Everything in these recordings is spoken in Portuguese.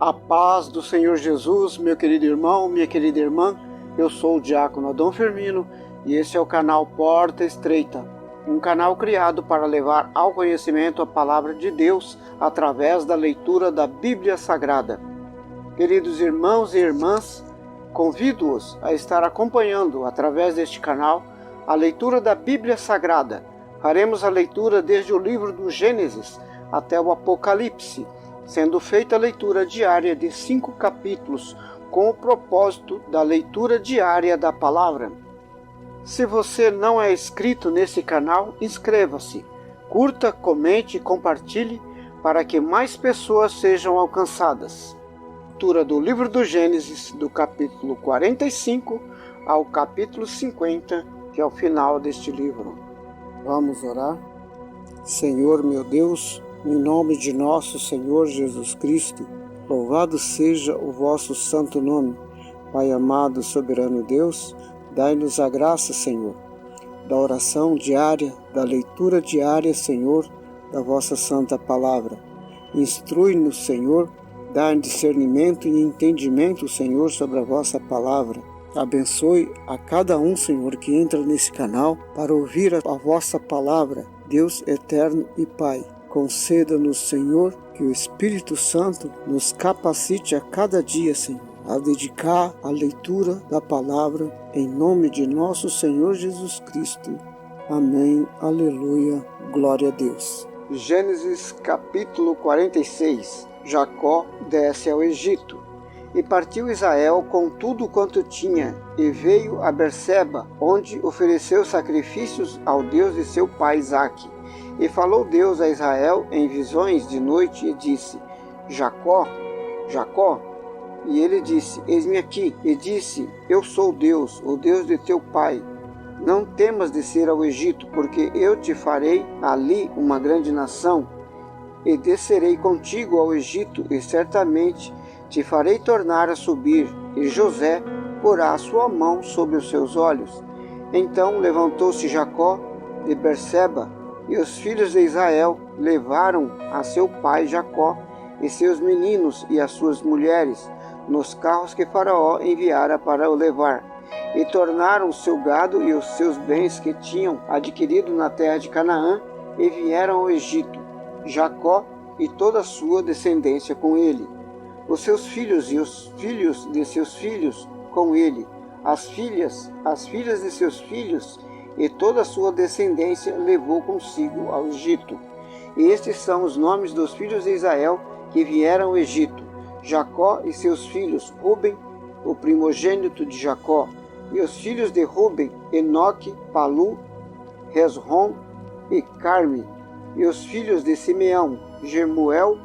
A paz do Senhor Jesus, meu querido irmão, minha querida irmã. Eu sou o diácono Adão Firmino e esse é o canal Porta Estreita, um canal criado para levar ao conhecimento a palavra de Deus através da leitura da Bíblia Sagrada. Queridos irmãos e irmãs, convido-os a estar acompanhando através deste canal a leitura da Bíblia Sagrada. Faremos a leitura desde o livro do Gênesis até o Apocalipse, sendo feita a leitura diária de 5 capítulos, com o propósito da leitura diária da palavra. Se você não é inscrito nesse canal, inscreva-se, curta, comente e compartilhe para que mais pessoas sejam alcançadas. Leitura do livro do Gênesis, do capítulo 45 ao capítulo 50, que é o final deste livro. Vamos orar? Senhor meu Deus, em nome de nosso Senhor Jesus Cristo, louvado seja o vosso santo nome. Pai amado, soberano Deus, dai-nos a graça, Senhor, da oração diária, da leitura diária, Senhor, da vossa santa palavra. Instrui-nos, Senhor, dai discernimento e entendimento, Senhor, sobre a vossa palavra. Abençoe a cada um, Senhor, que entra nesse canal para ouvir a vossa palavra, Deus eterno e Pai. Conceda-nos, Senhor, que o Espírito Santo nos capacite a cada dia, Senhor, a dedicar a leitura da palavra, em nome de nosso Senhor Jesus Cristo. Amém. Aleluia. Glória a Deus. Gênesis capítulo 46. Jacó desce ao Egito. E partiu Israel com tudo quanto tinha, e veio a Berseba, onde ofereceu sacrifícios ao Deus de seu pai Isaque. E falou Deus a Israel em visões de noite, e disse: Jacó, Jacó. E ele disse: Eis-me aqui. E disse: Eu sou Deus, o Deus de teu pai. Não temas descer ao Egito, porque eu te farei ali uma grande nação, e descerei contigo ao Egito, e certamente te farei tornar a subir, e José porá a sua mão sobre os seus olhos. Então levantou-se Jacó de Berseba, e os filhos de Israel levaram a seu pai Jacó e seus meninos e as suas mulheres nos carros que Faraó enviara para o levar, e tornaram o seu gado e os seus bens que tinham adquirido na terra de Canaã, e vieram ao Egito, Jacó e toda a sua descendência com ele, os seus filhos e os filhos de seus filhos com ele, as filhas de seus filhos, e toda a sua descendência levou consigo ao Egito. E estes são os nomes dos filhos de Israel que vieram ao Egito: Jacó e seus filhos, Ruben, o primogênito de Jacó, e os filhos de Ruben, Enoque, Palu, Hezron e Carme, e os filhos de Simeão, Jemuel,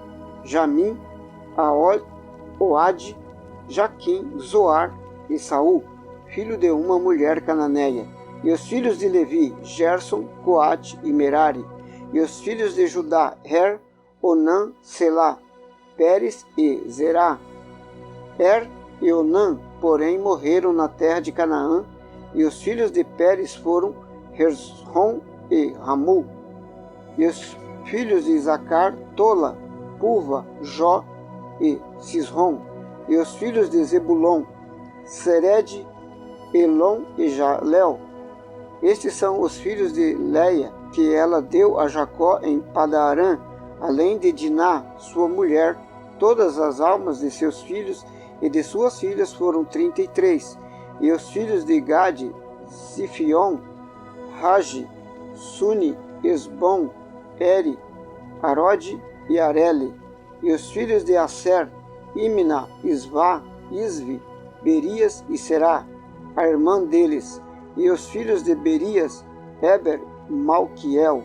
Jamim, Aol, Oade, Jaquim, Zoar e Saul, filho de uma mulher cananeia. E os filhos de Levi, Gerson, Coate e Merari. E os filhos de Judá, Onã, Selá, Pérez e Zerá. E Onã, porém, morreram na terra de Canaã, e os filhos de Pérez foram Hezron e Ramu. E os filhos de Isacar, Tola, Puva, Jó e Sisrom. E os filhos de Zebulon, Sered, Elon e Jalel. Estes são os filhos de Leia, que ela deu a Jacó em Padarã, além de Diná, sua mulher. Todas as almas de seus filhos e de suas filhas foram 33. E os filhos de Gade, Sifion, Ragi, Suni, Esbom, Eri, Arode e Areli. E os filhos de Aser, Imna, Isvá, Isvi, Berias e Será, a irmã deles. E os filhos de Berias, Eber, Malquiel.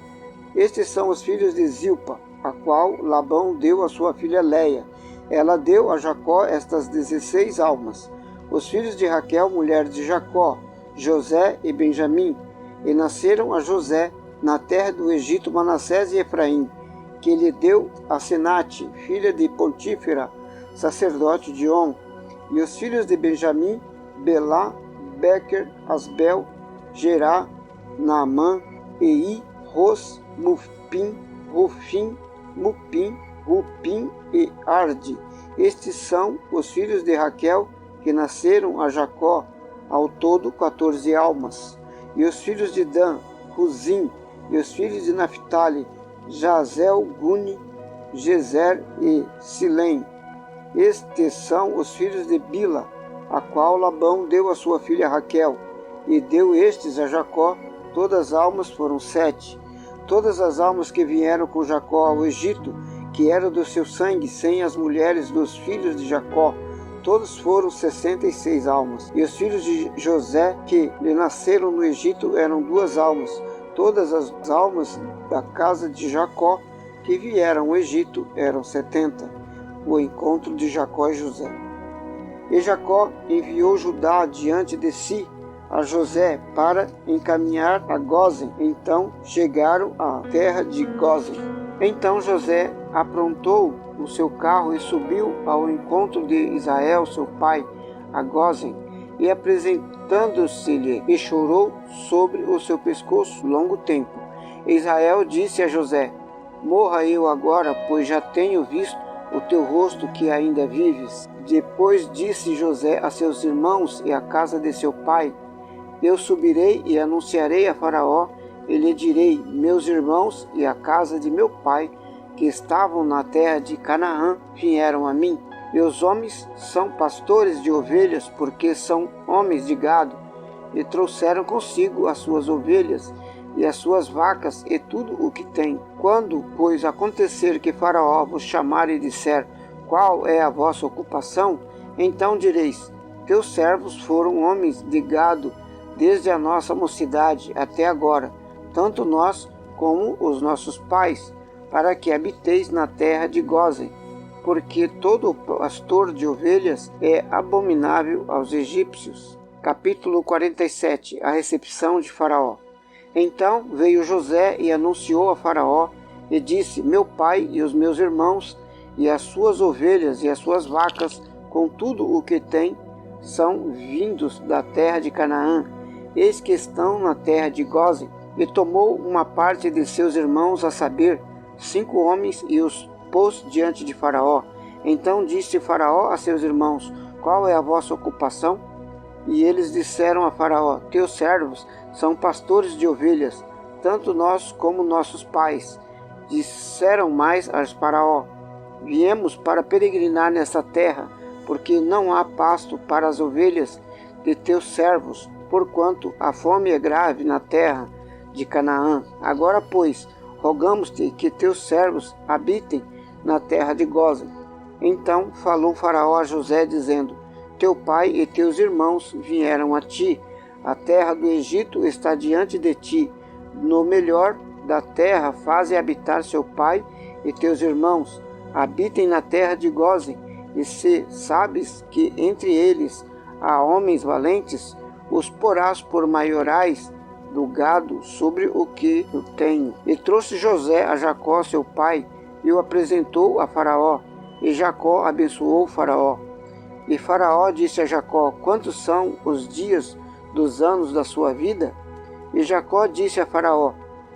Estes são os filhos de Zilpa, a qual Labão deu a sua filha Leia. Ela deu a Jacó estas 16 almas. Os filhos de Raquel, mulher de Jacó, José e Benjamim. E nasceram a José, na terra do Egito, Manassés e Efraim, que lhe deu a Senate, filha de Pontífera, sacerdote de On. E os filhos de Benjamim, Belá, Bequer, Asbel, Gerá, Naamã, Ei, Ros, Mufim, Rufim, Mupim, Rupim e Arde. Estes são os filhos de Raquel que nasceram a Jacó, ao todo 14 almas. E os filhos de Dan, Ruzim, e os filhos de Naphtali, Jazel, Guni, Jezer e Silém. Estes são os filhos de Bila, a qual Labão deu a sua filha Raquel, e deu estes a Jacó. Todas as almas foram 7. Todas as almas que vieram com Jacó ao Egito, que eram do seu sangue, sem as mulheres dos filhos de Jacó, todos foram 66 almas. E os filhos de José, que lhe nasceram no Egito, eram 2 almas. Todas as almas da casa de Jacó que vieram ao Egito eram 70. O encontro de Jacó e José. E Jacó enviou Judá diante de si a José para encaminhar a Gósen. Então chegaram à terra de Gósen. Então José aprontou o seu carro e subiu ao encontro de Israel, seu pai, a Gósen, e apresentando-se-lhe, e chorou sobre o seu pescoço longo tempo. Israel disse a José: morra eu agora, pois já tenho visto o teu rosto que ainda vives. Depois disse José a seus irmãos e à casa de seu pai: eu subirei e anunciarei a Faraó, e lhe direi: meus irmãos e a casa de meu pai, que estavam na terra de Canaã, vieram a mim. Meus homens são pastores de ovelhas, porque são homens de gado, e trouxeram consigo as suas ovelhas e as suas vacas e tudo o que têm. Quando, pois, acontecer que Faraó vos chamar e disser: qual é a vossa ocupação? Então direis: teus servos foram homens de gado desde a nossa mocidade até agora, tanto nós como os nossos pais, para que habiteis na terra de Gósen, porque todo pastor de ovelhas é abominável aos egípcios. Capítulo 47. A recepção de Faraó. Então veio José e anunciou a Faraó, e disse: meu pai e os meus irmãos, e as suas ovelhas e as suas vacas, com tudo o que tem, são vindos da terra de Canaã. Eis que estão na terra de Gósen. E tomou uma parte de seus irmãos, a saber, 5 homens, e os pôs diante de Faraó. Então disse Faraó a seus irmãos: qual é a vossa ocupação? E eles disseram a Faraó: teus servos são pastores de ovelhas, tanto nós como nossos pais. Disseram mais a Faraó: viemos para peregrinar nessa terra, porque não há pasto para as ovelhas de teus servos, porquanto a fome é grave na terra de Canaã. Agora, pois, rogamos-te que teus servos habitem na terra de Gósen. Então falou Faraó a José, dizendo: teu pai e teus irmãos vieram a ti, a terra do Egito está diante de ti. No melhor da terra faze habitar seu pai e teus irmãos, habitem na terra de Gósen. E se sabes que entre eles há homens valentes, os porás por maiorais do gado sobre o que eu tenho. E trouxe José a Jacó, seu pai, e o apresentou a Faraó. E Jacó abençoou Faraó. E Faraó disse a Jacó: quantos são os dias dos anos da sua vida? E Jacó disse a Faraó: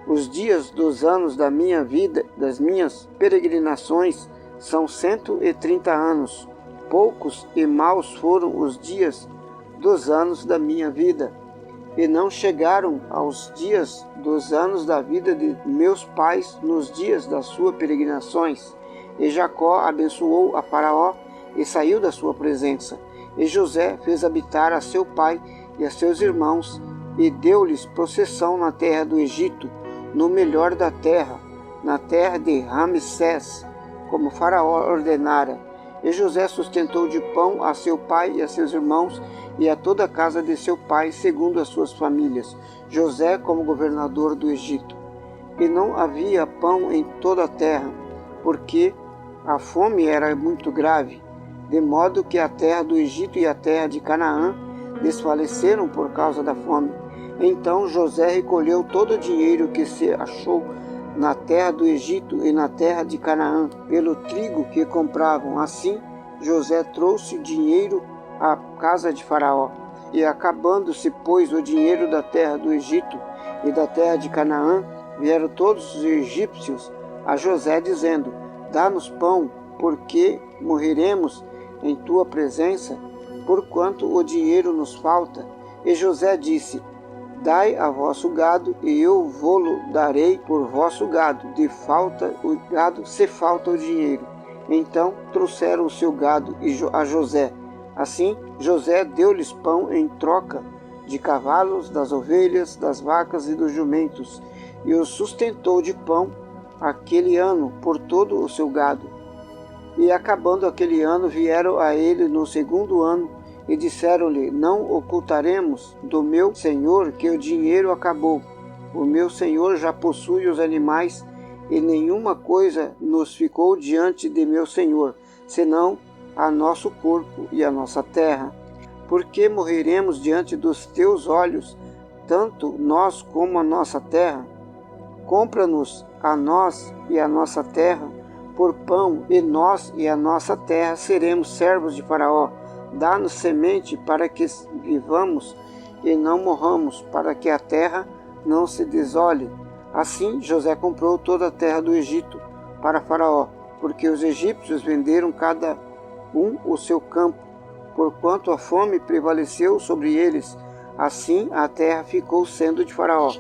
os dias dos anos da minha vida, das minhas peregrinações, são 130 anos. Poucos e maus foram os dias dos anos da minha vida, e não chegaram aos dias dos anos da vida de meus pais nos dias das suas peregrinações. E Jacó abençoou a Faraó e saiu da sua presença. E José fez habitar a seu pai e a seus irmãos, e deu-lhes possessão na terra do Egito, no melhor da terra, na terra de Ramsés, como Faraó ordenara. E José sustentou de pão a seu pai e a seus irmãos, e a toda a casa de seu pai, segundo as suas famílias, José como governador do Egito. E não havia pão em toda a terra, porque a fome era muito grave, de modo que a terra do Egito e a terra de Canaã desfaleceram por causa da fome. Então José recolheu todo o dinheiro que se achou na terra do Egito e na terra de Canaã, pelo trigo que compravam. Assim, José trouxe dinheiro à casa de Faraó. E acabando-se, pois, o dinheiro da terra do Egito e da terra de Canaã, vieram todos os egípcios a José, dizendo: dá-nos pão, porque morreremos em tua presença, porquanto o dinheiro nos falta? E José disse: Dai a vosso gado, e eu vô-lo darei por vosso gado, de falta o gado, se falta o dinheiro. Então trouxeram o seu gado a José. Assim José deu-lhes pão em troca de cavalos, das ovelhas, das vacas e dos jumentos, e os sustentou de pão aquele ano por todo o seu gado. E acabando aquele ano, vieram a ele no segundo ano, e disseram-lhe: Não ocultaremos do meu senhor que o dinheiro acabou. O meu senhor já possui os animais, e nenhuma coisa nos ficou diante de meu senhor, senão a nosso corpo e a nossa terra. Porque morreremos diante dos teus olhos, tanto nós como a nossa terra? Compra-nos a nós e a nossa terra por pão, e nós e a nossa terra seremos servos de Faraó. Dá-nos semente para que vivamos e não morramos, para que a terra não se desole. Assim José comprou toda a terra do Egito para Faraó, porque os egípcios venderam cada um o seu campo, porquanto a fome prevaleceu sobre eles. Assim a terra ficou sendo de Faraó.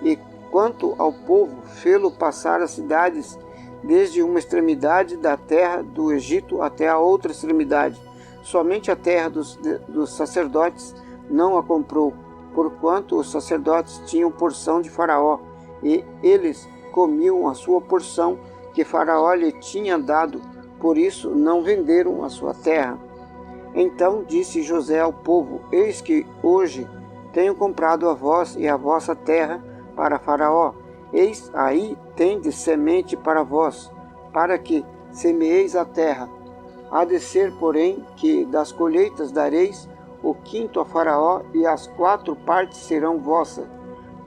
E quanto ao povo, fê-lo passar as cidades, desde uma extremidade da terra do Egito até a outra extremidade. Somente a terra dos sacerdotes não a comprou, porquanto os sacerdotes tinham porção de Faraó, e eles comiam a sua porção que Faraó lhe tinha dado, por isso não venderam a sua terra. Então disse José ao povo: Eis que hoje tenho comprado a vós e a vossa terra para Faraó. Eis aí tendes semente para vós, para que semeeis a terra. Há de ser, porém, que das colheitas dareis o quinto a Faraó, e as 4 partes serão vossas,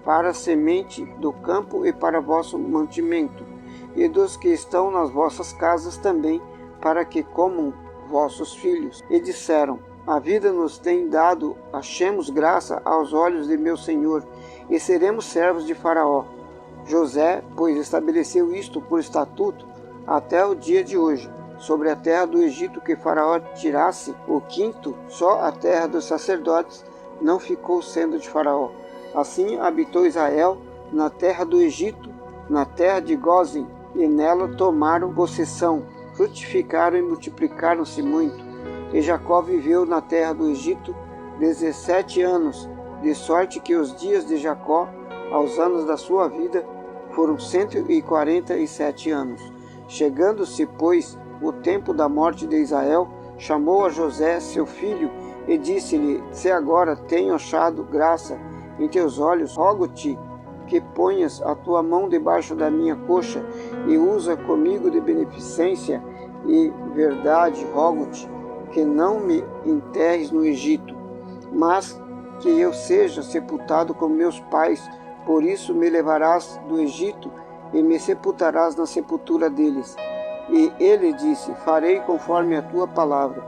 para a semente do campo e para vosso mantimento, e dos que estão nas vossas casas também, para que comam vossos filhos. E disseram: A vida nos tem dado, achemos graça aos olhos de meu senhor, e seremos servos de Faraó. José, pois, estabeleceu isto por estatuto até o dia de hoje. Sobre a terra do Egito que Faraó tirasse o quinto, só a terra dos sacerdotes não ficou sendo de Faraó. Assim habitou Israel na terra do Egito, na terra de Gósen, e nela tomaram possessão, frutificaram e multiplicaram-se muito. E Jacó viveu na terra do Egito 17 anos, de sorte que os dias de Jacó, aos anos da sua vida, foram 147 anos. Chegando-se, pois, o tempo da morte de Israel, chamou a José, seu filho, e disse-lhe: Se agora tenho achado graça em teus olhos, rogo-te que ponhas a tua mão debaixo da minha coxa e usa comigo de beneficência e verdade. Rogo-te que não me enterres no Egito, mas que eu seja sepultado com meus pais. Por isso me levarás do Egito e me sepultarás na sepultura deles. E ele disse: Farei conforme a tua palavra.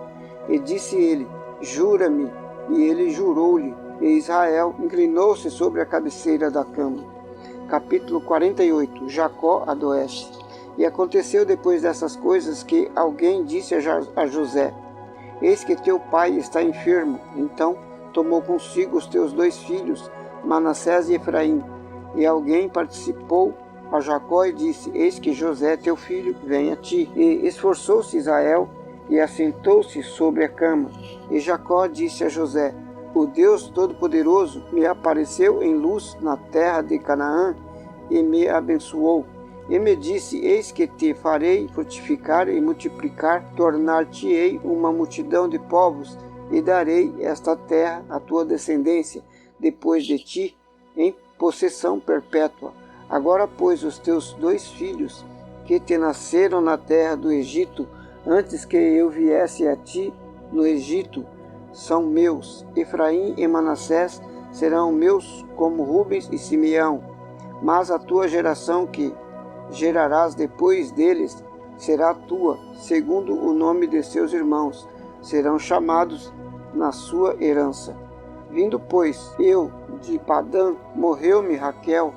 E disse ele: Jura-me. E ele jurou-lhe. E Israel inclinou-se sobre a cabeceira da cama. Capítulo 48. Jacó adoece. E aconteceu depois dessas coisas que alguém disse a José: Eis que teu pai está enfermo. Então tomou consigo os teus 2 filhos, Manassés e Efraim. E alguém participou a Jacó e disse: Eis que José, teu filho, vem a ti. E esforçou-se Israel e assentou-se sobre a cama. E Jacó disse a José: O Deus Todo-Poderoso me apareceu em luz na terra de Canaã e me abençoou. E me disse: Eis que te farei frutificar e multiplicar, tornar-te-ei uma multidão de povos, e darei esta terra à tua descendência depois de ti, em possessão perpétua. Agora, pois, os teus 2 filhos, que te nasceram na terra do Egito, antes que eu viesse a ti no Egito, são meus. Efraim e Manassés serão meus, como Rubens e Simeão. Mas a tua geração que gerarás depois deles será tua, segundo o nome de seus irmãos, serão chamados na sua herança. Vindo, pois, eu de Padã, morreu-me Raquel,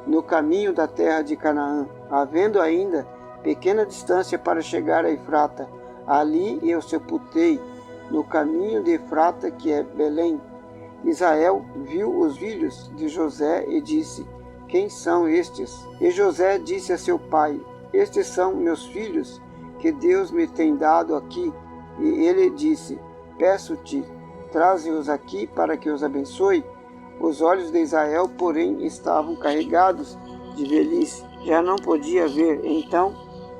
no caminho da terra de Canaã, havendo ainda pequena distância para chegar a Efrata. Ali eu sepultei, no caminho de Efrata, que é Belém. Israel viu os filhos de José e disse: quem são estes? E José disse a seu pai: estes são meus filhos, que Deus me tem dado aqui. E ele disse: peço-te, traze-os aqui para que os abençoe. Os olhos de Israel, porém, estavam carregados de velhice, já não podia ver. Então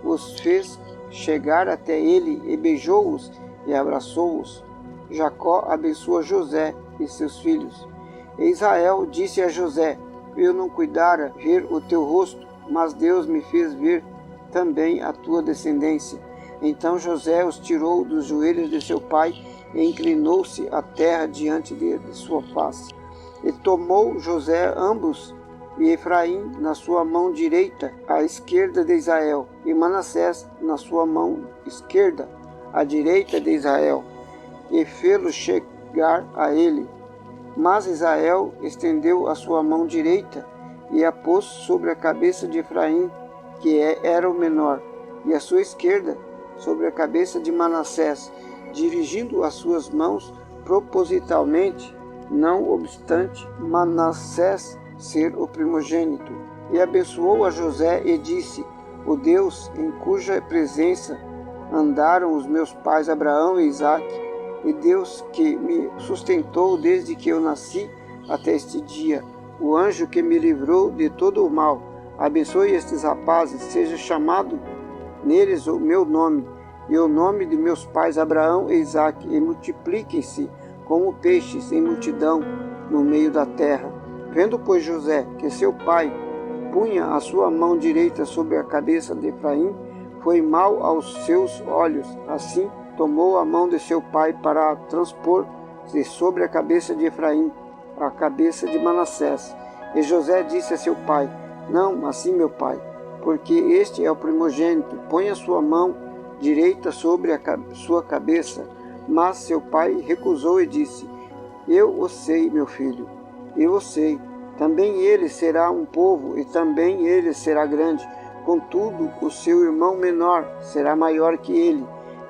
os fez chegar até ele e beijou-os e abraçou-os. Jacó abençoa José e seus filhos. E Israel disse a José: eu não cuidara ver o teu rosto, mas Deus me fez ver também a tua descendência. Então José os tirou dos joelhos de seu pai e inclinou-se à terra diante de sua face. E tomou José ambos, e Efraim na sua mão direita, à esquerda de Israel, e Manassés na sua mão esquerda, à direita de Israel, e fê-lo chegar a ele. Mas Israel estendeu a sua mão direita e a pôs sobre a cabeça de Efraim, que era o menor, e a sua esquerda sobre a cabeça de Manassés, dirigindo as suas mãos propositalmente, não obstante Manassés ser o primogênito. E abençoou a José e disse: o Deus em cuja presença andaram os meus pais Abraão e Isaque, e Deus que me sustentou desde que eu nasci até este dia, o anjo que me livrou de todo o mal, abençoe estes rapazes, seja chamado neles o meu nome, e o nome de meus pais Abraão e Isaque, e multipliquem-se como peixes em multidão no meio da terra. Vendo, pois, José que seu pai punha a sua mão direita sobre a cabeça de Efraim, foi mal aos seus olhos. Assim, tomou a mão de seu pai para transpor-se sobre a cabeça de Efraim, a cabeça de Manassés. E José disse a seu pai: não, assim, meu pai, porque este é o primogênito, põe a sua mão direita sobre a sua cabeça. Mas seu pai recusou e disse: eu o sei, meu filho, eu o sei. Também ele será um povo, e também ele será grande. Contudo, o seu irmão menor será maior que ele,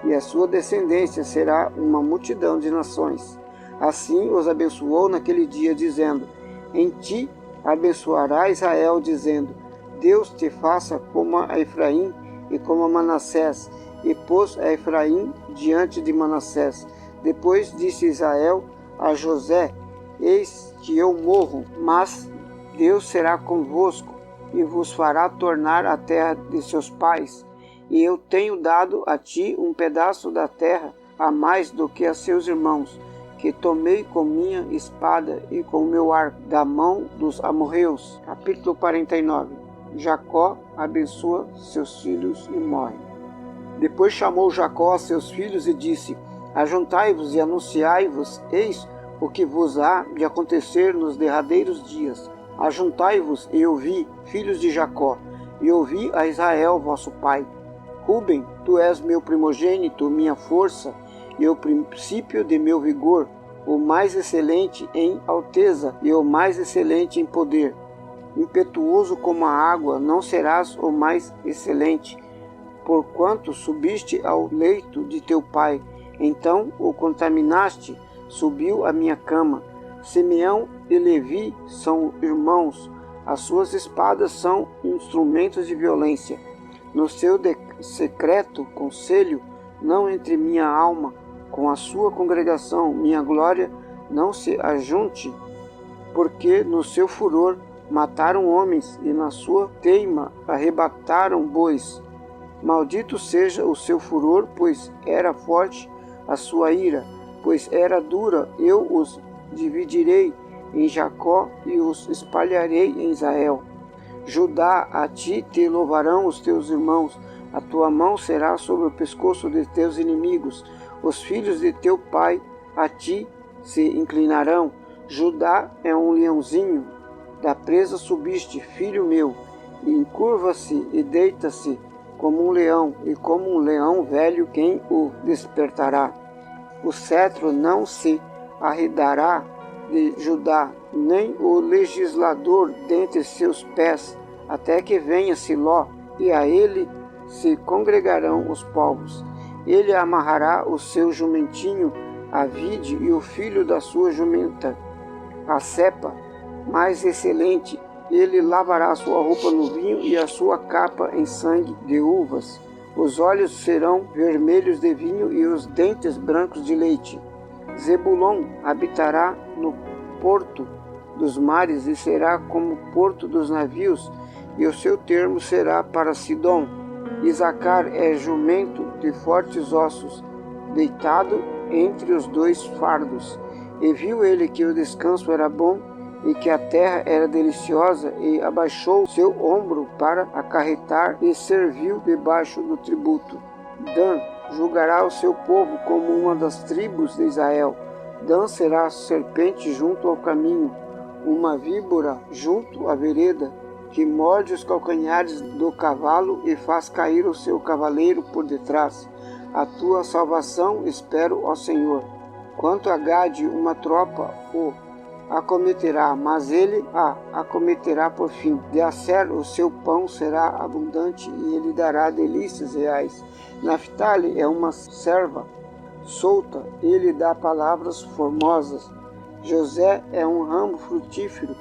e a sua descendência será uma multidão de nações. Assim os abençoou naquele dia, dizendo: em ti abençoará Israel, dizendo: Deus te faça como a Efraim e como a Manassés. E pôs a Efraim diante de Manassés. Depois disse Israel a José: eis que eu morro, mas Deus será convosco e vos fará tornar a terra de seus pais. E eu tenho dado a ti um pedaço da terra a mais do que a seus irmãos, que tomei com minha espada e com meu arco da mão dos amorreus. Capítulo 49. Jacó abençoa seus filhos e morre. Depois chamou Jacó a seus filhos e disse: ajuntai-vos e anunciai-vos, eis o que vos há de acontecer nos derradeiros dias. Ajuntai-vos e ouvi, filhos de Jacó, e ouvi a Israel vosso pai. Ruben, tu és meu primogênito, minha força, e o princípio de meu vigor, o mais excelente em alteza e o mais excelente em poder. Impetuoso como a água, não serás o mais excelente, porquanto subiste ao leito de teu pai. Então o contaminaste, subiu à minha cama. Simeão e Levi são irmãos, as suas espadas são instrumentos de violência. No seu secreto conselho, não entre minha alma com a sua congregação, minha glória não se ajunte, porque no seu furor mataram homens e na sua teima arrebataram bois. Maldito seja o seu furor, pois era forte a sua ira, pois era dura. Eu os dividirei em Jacó e os espalharei em Israel. Judá, a ti te louvarão os teus irmãos, a tua mão será sobre o pescoço de teus inimigos. Os filhos de teu pai a ti se inclinarão. Judá é um leãozinho, da presa subiste, filho meu, e encurva-se e deita-se como um leão, e como um leão velho quem o despertará. O cetro não se arredará de Judá, nem o legislador dentre seus pés, até que venha Siló, e a ele se congregarão os povos. Ele amarrará o seu jumentinho à vide e o filho da sua jumenta a cepa mais excelente. Ele lavará sua roupa no vinho e a sua capa em sangue de uvas. Os olhos serão vermelhos de vinho e os dentes brancos de leite. Zebulon habitará no porto dos mares e será como porto dos navios, e o seu termo será para Sidom. Isacar é jumento de fortes ossos, deitado entre os dois fardos. E viu ele que o descanso era bom e que a terra era deliciosa, e abaixou seu ombro para acarretar e serviu debaixo do tributo. Dan julgará o seu povo como uma das tribos de Israel. Dan será serpente junto ao caminho, uma víbora junto à vereda, que morde os calcanhares do cavalo e faz cair o seu cavaleiro por detrás. A tua salvação espero, ó Senhor. Quanto a Gade, uma tropa o acometerá, mas ele a acometerá por fim. De Asser o seu pão será abundante e ele dará delícias reais. Naftali é uma serva solta, ele dá palavras formosas. José é um ramo frutífero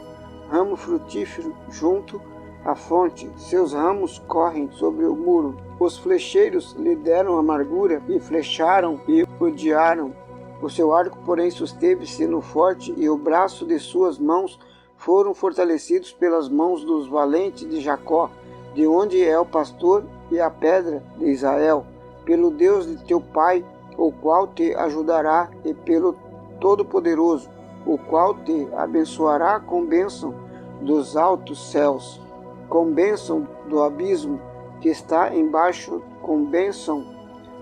junto à fonte. Seus ramos correm sobre o muro. Os flecheiros lhe deram amargura e flecharam e odiaram. O seu arco, porém, susteve-se no forte, e o braço de suas mãos foram fortalecidos pelas mãos dos valentes de Jacó, de onde é o pastor e a pedra de Israel, pelo Deus de teu pai, o qual te ajudará, e pelo Todo-Poderoso, o qual te abençoará com bênção dos altos céus, com bênção do abismo que está embaixo, com bênção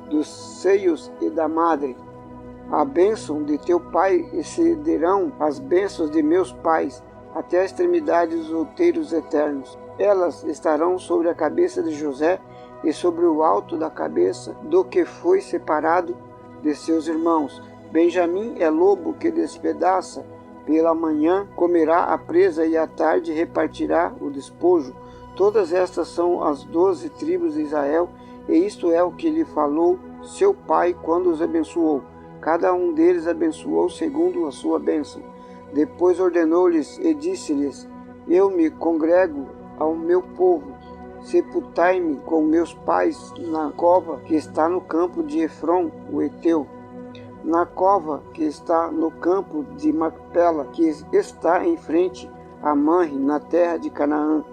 dos seios e da madre. A bênção de teu pai excederão as bênçãos de meus pais, até a extremidade dos outeiros eternos. Elas estarão sobre a cabeça de José e sobre o alto da cabeça do que foi separado de seus irmãos. Benjamim é lobo que despedaça, pela manhã comerá a presa e à tarde repartirá o despojo. Todas estas são as 12 tribos de Israel, e isto é o que lhe falou seu pai quando os abençoou. Cada um deles abençoou segundo a sua bênção. Depois ordenou-lhes e disse-lhes: Eu me congrego ao meu povo. Sepultai-me com meus pais na cova que está no campo de Efron, o Eteu, na cova que está no campo de Macpela, que está em frente a Manre, na terra de Canaã,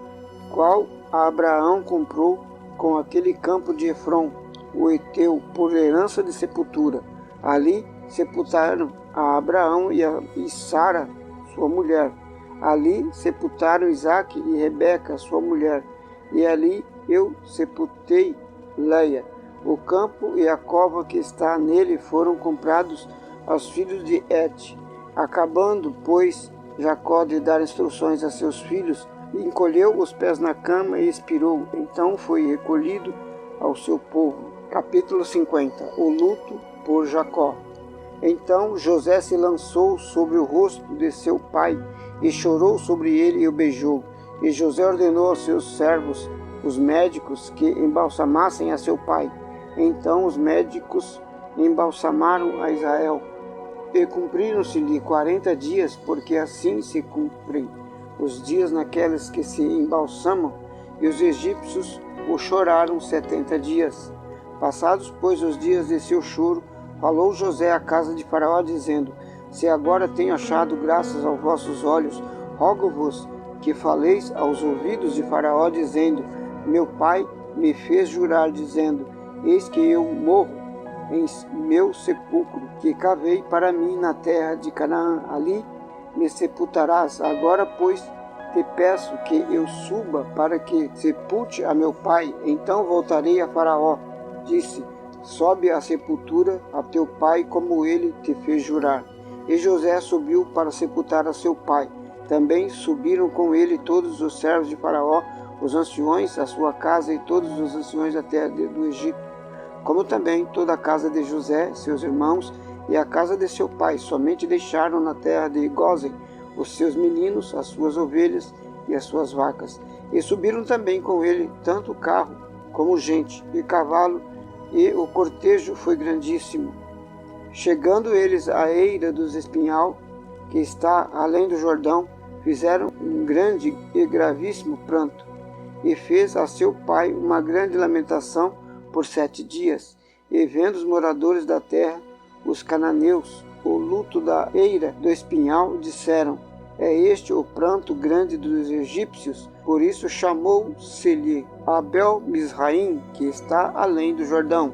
qual Abraão comprou com aquele campo de Efron, o Eteu, por herança de sepultura. Ali sepultaram a Abraão e Sara, sua mulher. Ali sepultaram Isaque e Rebeca, sua mulher. E ali eu sepultei Leia. O campo e a cova que está nele foram comprados aos filhos de Et. Acabando, pois, Jacó de dar instruções a seus filhos, encolheu os pés na cama e expirou. Então foi recolhido ao seu povo. Capítulo 50. O luto por Jacó. Então José se lançou sobre o rosto de seu pai e chorou sobre ele e o beijou. E José ordenou aos seus servos, os médicos, que embalsamassem a seu pai. Então os médicos embalsamaram a Israel. E cumpriram-se-lhe 40 dias, porque assim se cumprem os dias naqueles que se embalsamam, e os egípcios o choraram 70 dias. Passados, pois, os dias de seu choro, falou José à casa de Faraó, dizendo: Se agora tenho achado graças aos vossos olhos, rogo-vos que faleis aos ouvidos de Faraó, dizendo: Meu pai me fez jurar, dizendo: Eis que eu morro em meu sepulcro, que cavei para mim na terra de Canaã. Ali me sepultarás. Agora, pois, te peço que eu suba para que sepulte a meu pai. Então voltarei a Faraó. Disse: Sobe à sepultura a teu pai, como ele te fez jurar. E José subiu para sepultar a seu pai. Também subiram com ele todos os servos de Faraó, os anciões, a sua casa e todos os anciões da terra do Egito, como também toda a casa de José, seus irmãos, e a casa de seu pai. Somente deixaram na terra de Gósen os seus meninos, as suas ovelhas e as suas vacas. E subiram também com ele tanto o carro como gente e cavalo, e o cortejo foi grandíssimo. Chegando eles à eira dos Espinhal, que está além do Jordão, fizeram um grande e gravíssimo pranto, e fez a seu pai uma grande lamentação por 7 dias. E vendo os moradores da terra, os cananeus, o luto da eira do Espinhal, disseram: é este o pranto grande dos egípcios? Por isso chamou-se-lhe Abel-Misraim, que está além do Jordão.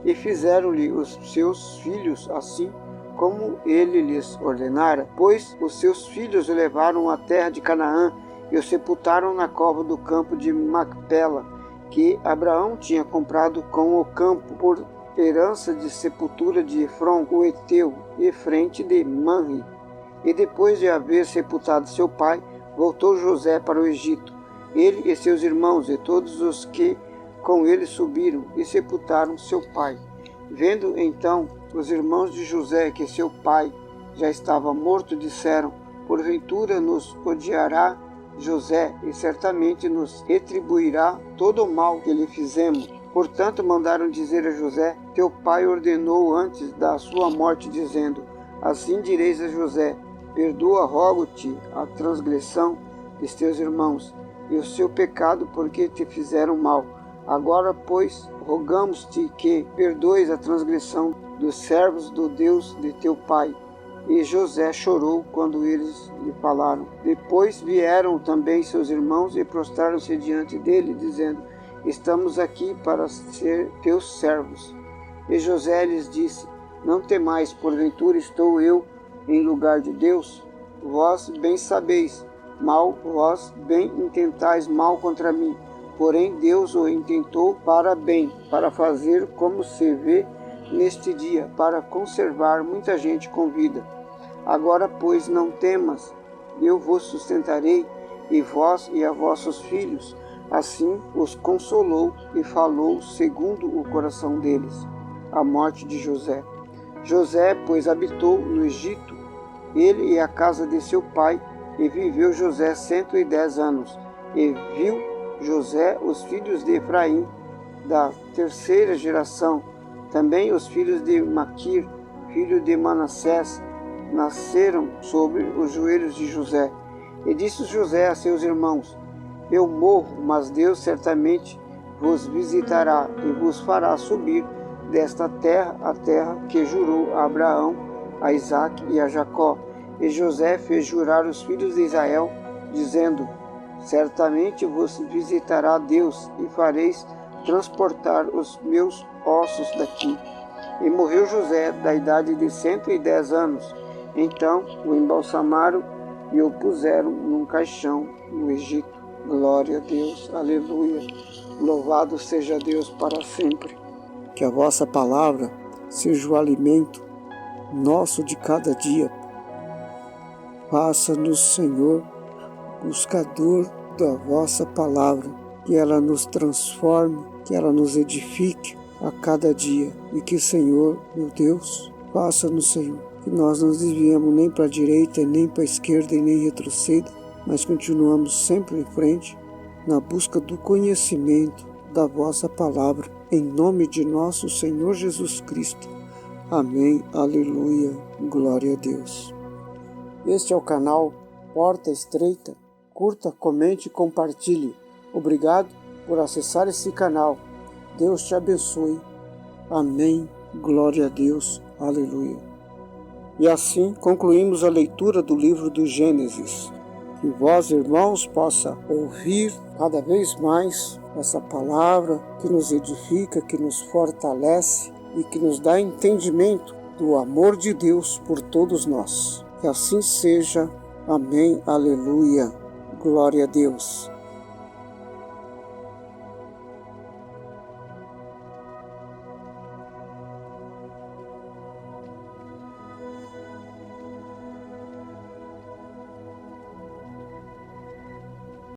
E fizeram-lhe os seus filhos assim como ele lhes ordenara, pois os seus filhos o levaram à terra de Canaã e o sepultaram na cova do campo de Macpela, que Abraão tinha comprado com o campo por herança de sepultura de Efron, o Eteu, e frente de Manre. E depois de haver sepultado seu pai, voltou José para o Egito, ele e seus irmãos e todos os que com ele subiram e sepultaram seu pai. Vendo então os irmãos de José que seu pai já estava morto, disseram: porventura nos odiará José e certamente nos retribuirá todo o mal que lhe fizemos. Portanto mandaram dizer a José: teu pai ordenou antes da sua morte, dizendo: assim direis a José: perdoa, rogo-te, a transgressão de teus irmãos e o seu pecado, porque te fizeram mal. Agora, pois, rogamos-te que perdoes a transgressão dos servos do Deus de teu pai. E José chorou quando eles lhe falaram. Depois vieram também seus irmãos e prostraram-se diante dele, dizendo: estamos aqui para ser teus servos. E José lhes disse: não temais, porventura estou eu em lugar de Deus? Vós bem sabeis, vós bem intentais mal contra mim. Porém Deus o intentou para bem, para fazer como se vê neste dia, para conservar muita gente com vida. Agora, pois, não temas, eu vos sustentarei, e vós e a vossos filhos. Assim os consolou e falou segundo o coração deles. A morte de José. José, pois, habitou no Egito, ele e a casa de seu pai, e viveu José 110 anos. E viu José os filhos de Efraim, da 3ª geração, também os filhos de Maquir, filho de Manassés, nasceram sobre os joelhos de José. E disse José a seus irmãos: eu morro, mas Deus certamente vos visitará e vos fará subir desta terra a terra que jurou a Abraão, a Isaque e a Jacó. E José fez jurar os filhos de Israel, dizendo: certamente vos visitará Deus e fareis transportar os meus ossos daqui. E morreu José da idade de 110 anos. Então o embalsamaram e o puseram num caixão no Egito. Glória a Deus, aleluia. Louvado seja Deus para sempre. Que a vossa palavra seja o alimento nosso de cada dia. Faça-nos, Senhor, buscador da vossa palavra, que ela nos transforme, que ela nos edifique a cada dia, e que, Senhor, meu Deus, faça-nos, Senhor, que nós não desviemos nem para a direita, nem para a esquerda, e nem retroceda, mas continuamos sempre em frente, na busca do conhecimento da vossa palavra, em nome de nosso Senhor Jesus Cristo. Amém, aleluia, glória a Deus. Este é o canal Porta Estreita. Curta, comente e compartilhe. Obrigado por acessar esse canal. Deus te abençoe. Amém. Glória a Deus. Aleluia. E assim concluímos a leitura do livro do Gênesis. Que vós, irmãos, possa ouvir cada vez mais essa palavra que nos edifica, que nos fortalece e que nos dá entendimento do amor de Deus por todos nós. Que assim seja. Amém. Aleluia. Glória a Deus.